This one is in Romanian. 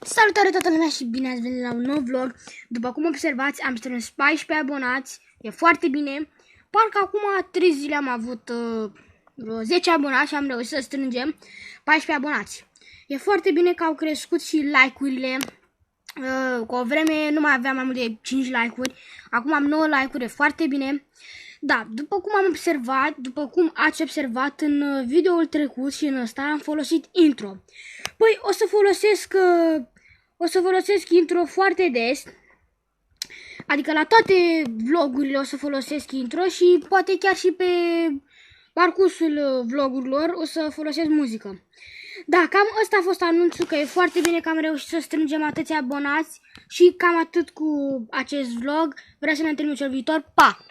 Salutare toată lumea și bine ați venit la un nou vlog. După cum observați, am strâns 14 abonați. E foarte bine. Parcă acum 3 zile am avut vreo 10 abonați și am reușit să strângem 14 abonați. E foarte bine că au crescut și like-urile. Cu o vreme nu mai aveam mai mult de 5 like-uri. Acum am 9 like-uri, e foarte bine. Da, după cum ați observat în videoul trecut și în ăsta, am folosit intro. Păi o să folosesc intro foarte des. Adică la toate vlogurile o să folosesc intro și poate chiar și pe parcursul vlogurilor o să folosesc muzică. Da, cam ăsta a fost anunțul, că e foarte bine că am reușit să strângem atâția abonați și cam atât cu acest vlog. Vreau să ne întâlnim cel viitor. Pa!